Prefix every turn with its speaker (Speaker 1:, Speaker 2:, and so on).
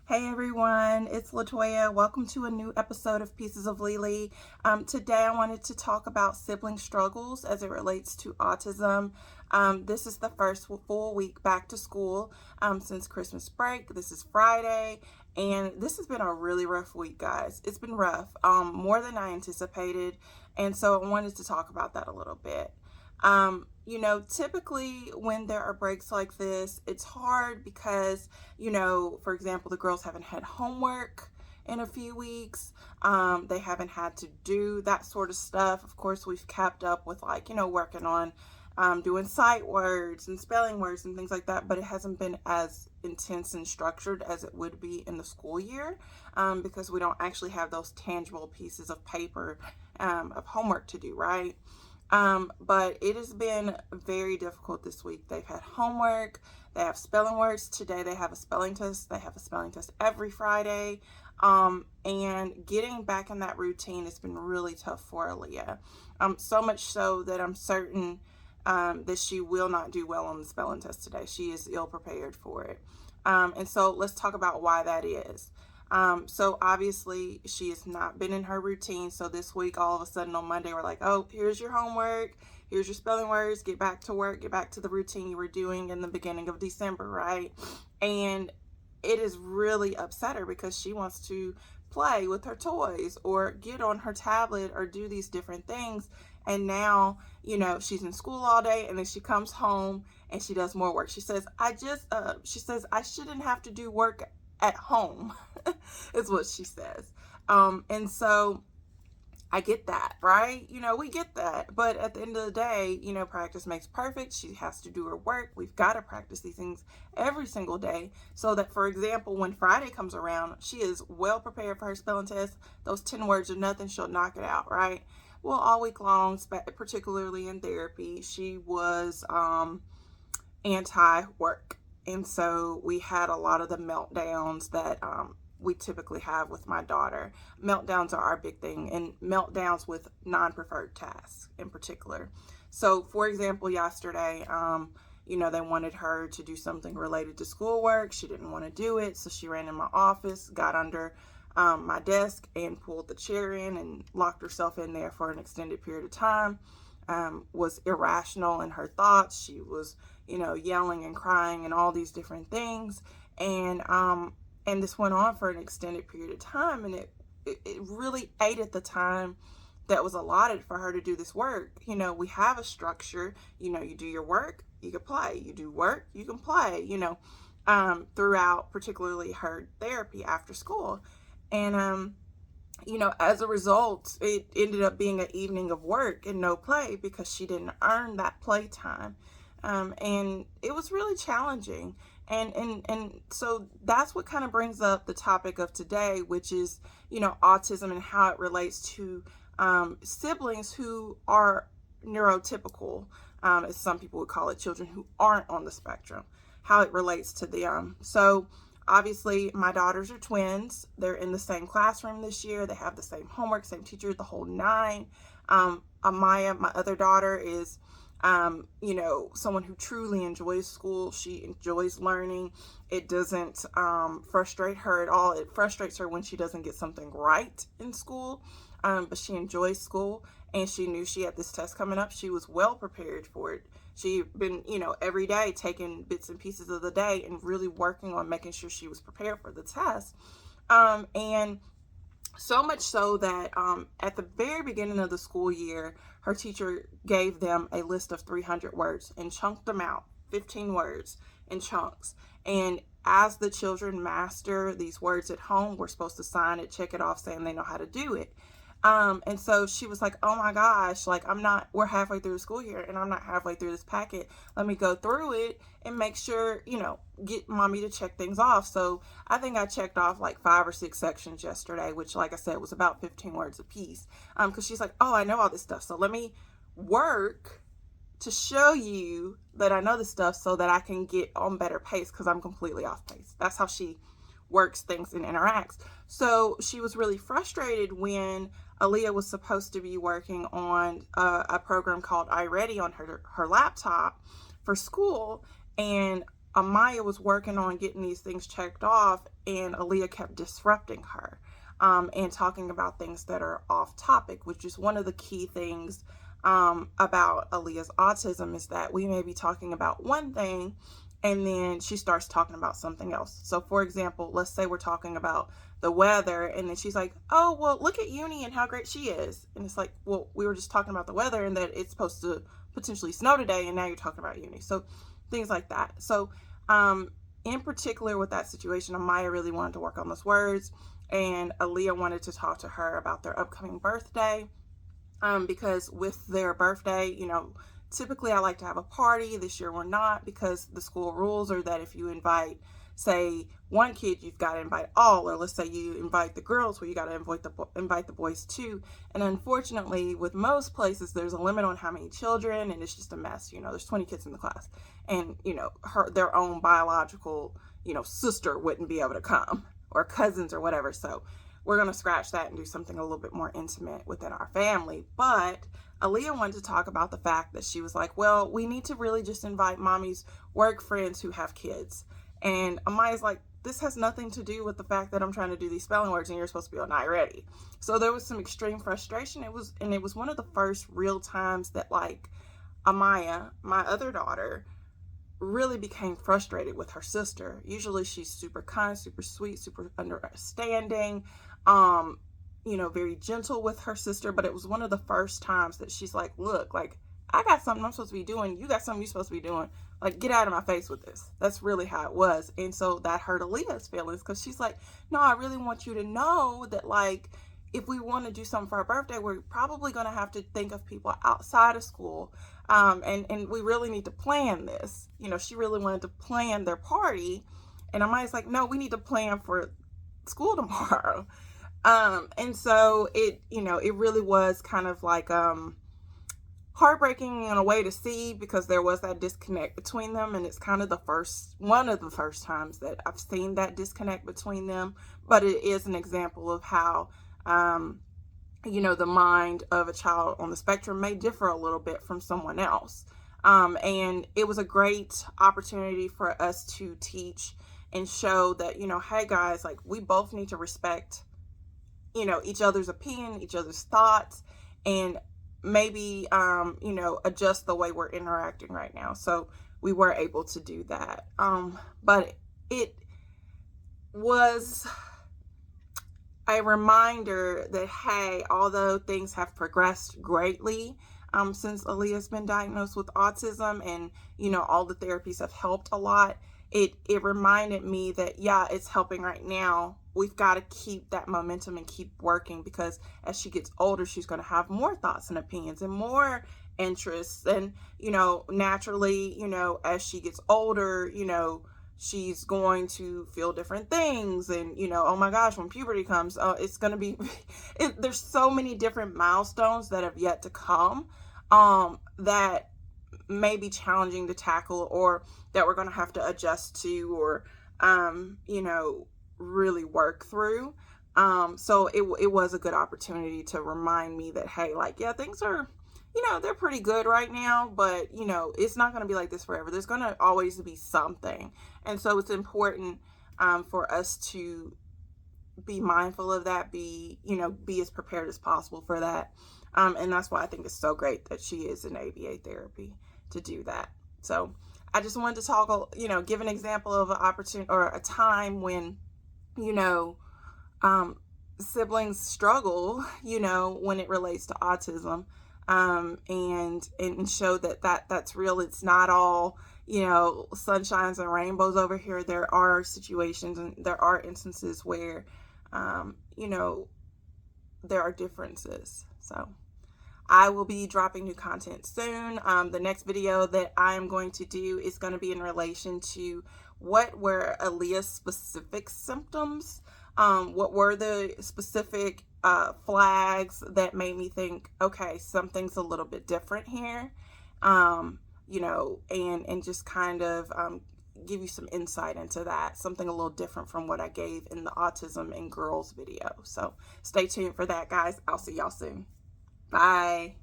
Speaker 1: Hey everyone, it's Latoya. Welcome to a new episode of Pieces of Lily. Today I wanted to talk about sibling struggles as it relates to autism. This is the first full week back to school since Christmas break. This is Friday, and this has been a really rough week, guys. It's been rough, more than I anticipated, and so I wanted to talk about that a little bit. Typically when there are breaks like this, it's hard because, for example, the girls haven't had homework in a few weeks. They haven't had to do that sort of stuff. Of course, we've kept up with working on doing sight words and spelling words and things like that, but it hasn't been as intense and structured as it would be in the school year because we don't actually have those tangible pieces of paper of homework to do, right? But it has been very difficult this week. They've had homework, they have spelling words. Today they have a spelling test. They have a spelling test every Friday. And getting back in that routine has been really tough for Aaliyah. So much so that I'm certain that she will not do well on the spelling test today. She is ill prepared for it. And so let's talk about why that is. So obviously she has not been in her routine. So this week, all of a sudden on Monday, we're like, oh, here's your homework. Here's your spelling words. Get back to work. Get back to the routine you were doing in the beginning of December, right? And it has really upset her because she wants to play with her toys or get on her tablet or do these different things. And now, she's in school all day and then she comes home and she does more work. She says, I shouldn't have to do work at home is what she says. And so I get that, right? We get that. But at the end of the day, practice makes perfect. She has to do her work. We've got to practice these things every single day so that, for example, when Friday comes around, she is well prepared for her spelling test. Those 10 words are nothing. She'll knock it out, right? Well, all week long, particularly in therapy, she was anti-work. And so we had a lot of the meltdowns that we typically have with my daughter. Meltdowns are our big thing, and meltdowns with non-preferred tasks in particular. So, for example, yesterday, they wanted her to do something related to schoolwork. She didn't want to do it, so she ran in my office, got under my desk, and pulled the chair in and locked herself in there for an extended period of time. Was irrational in her thoughts. She was, yelling and crying and all these different things. And this went on for an extended period of time, and it really ate at the time that was allotted for her to do this work. We have a structure. You do your work, you can play. You do work, you can play. Throughout particularly her therapy after school, and as a result, it ended up being an evening of work and no play because she didn't earn that play time. And it was really challenging. And so that's what kind of brings up the topic of today, which is, autism and how it relates to siblings who are neurotypical, as some people would call it, children who aren't on the spectrum, how it relates to them. So obviously, my daughters are twins. They're in the same classroom this year. They have the same homework, same teacher, the whole nine. Amaya, my other daughter, is, someone who truly enjoys school. She enjoys learning. It doesn't frustrate her at all. It frustrates her when she doesn't get something right in school, but she enjoys school, and she knew she had this test coming up. She was well prepared for it. She'd been, every day taking bits and pieces of the day and really working on making sure she was prepared for the test. And so much so that at the very beginning of the school year, her teacher gave them a list of 300 words and chunked them out, 15 words in chunks. And as the children master these words at home, we're supposed to sign it, check it off, saying they know how to do it. And so she was like, oh my gosh, we're halfway through the school year and I'm not halfway through this packet. Let me go through it and make sure, get mommy to check things off. So I think I checked off like 5 or 6 sections yesterday, which, like I said, was about 15 words a piece. Cause she's like, oh, I know all this stuff. So let me work to show you that I know this stuff so that I can get on better pace, because I'm completely off pace. That's how she works things and interacts. So she was really frustrated when Aaliyah was supposed to be working on a program called iReady on her laptop for school, and Amaya was working on getting these things checked off, and Aaliyah kept disrupting her, and talking about things that are off topic, which is one of the key things about Aaliyah's autism, is that we may be talking about one thing and then she starts talking about something else. So for example, let's say we're talking about the weather, and then she's like, oh, well, look at Uni and how great she is. And it's like, well, we were just talking about the weather and that it's supposed to potentially snow today, and now you're talking about Uni. So things like that. So in particular with that situation, Amaya really wanted to work on those words, and Aaliyah wanted to talk to her about their upcoming birthday, because with their birthday, typically I like to have a party. This year we're not, because the school rules are that if you invite, say, one kid, you've got to invite all, or let's say you invite the girls, well, you got to invite the boys too. And unfortunately, with most places, there's a limit on how many children, and it's just a mess. There's 20 kids in the class, and their own biological sister wouldn't be able to come, or cousins or whatever. So we're going to scratch that and do something a little bit more intimate within our family. But Aaliyah wanted to talk about the fact that she was like, well, we need to really just invite mommy's work friends who have kids. And Amaya's like, this has nothing to do with the fact that I'm trying to do these spelling words and you're supposed to be on night ready. So there was some extreme frustration. It was one of the first real times that, like, Amaya, my other daughter, really became frustrated with her sister. Usually she's super kind, super sweet, super understanding, very gentle with her sister. But it was one of the first times that she's like, look, like, I got something I'm supposed to be doing. You got something you're supposed to be doing. Like, get out of my face with this. That's really how it was. And so that hurt Aaliyah's feelings, because she's like, no, I really want you to know that, like, if we want to do something for our birthday, we're probably going to have to think of people outside of school. And we really need to plan this. She really wanted to plan their party. And Amaya's like, no, we need to plan for school tomorrow. And so it really was kind of like, heartbreaking in a way to see, because there was that disconnect between them, and it's kind of one of the first times that I've seen that disconnect between them. But it is an example of how the mind of a child on the spectrum may differ a little bit from someone else. And it was a great opportunity for us to teach and show that, hey guys, like, we both need to respect each other's opinion, each other's thoughts, and maybe adjust the way we're interacting right now. So we were able to do that. But it was a reminder that, hey, although things have progressed greatly since Aaliyah's been diagnosed with autism, and all the therapies have helped a lot, it reminded me that, yeah, it's helping right now. We've got to keep that momentum and keep working, because as she gets older, she's going to have more thoughts and opinions and more interests. And, naturally, as she gets older, she's going to feel different things. And, oh my gosh, when puberty comes, it's going to be, there's so many different milestones that have yet to come that may be challenging to tackle, or that we're going to have to adjust to, or, really work through. So it was a good opportunity to remind me that, hey, like, yeah, things are, they're pretty good right now, but, it's not going to be like this forever. There's going to always be something. And so it's important for us to be mindful of that, be as prepared as possible for that. And that's why I think it's so great that she is in ABA therapy to do that. So I just wanted to talk, give an example of an opportunity or a time when, siblings struggle, when it relates to autism, and show that's real. It's not all, sunshines and rainbows over here. There are situations and there are instances where, there are differences. So I will be dropping new content soon. The next video that I am going to do is going to be in relation to what were Aaliyah's specific symptoms. What were the specific flags that made me think, okay, something's a little bit different here, and just kind of give you some insight into that, something a little different from what I gave in the autism in girls video. So stay tuned for that, guys. I'll see y'all soon. Bye.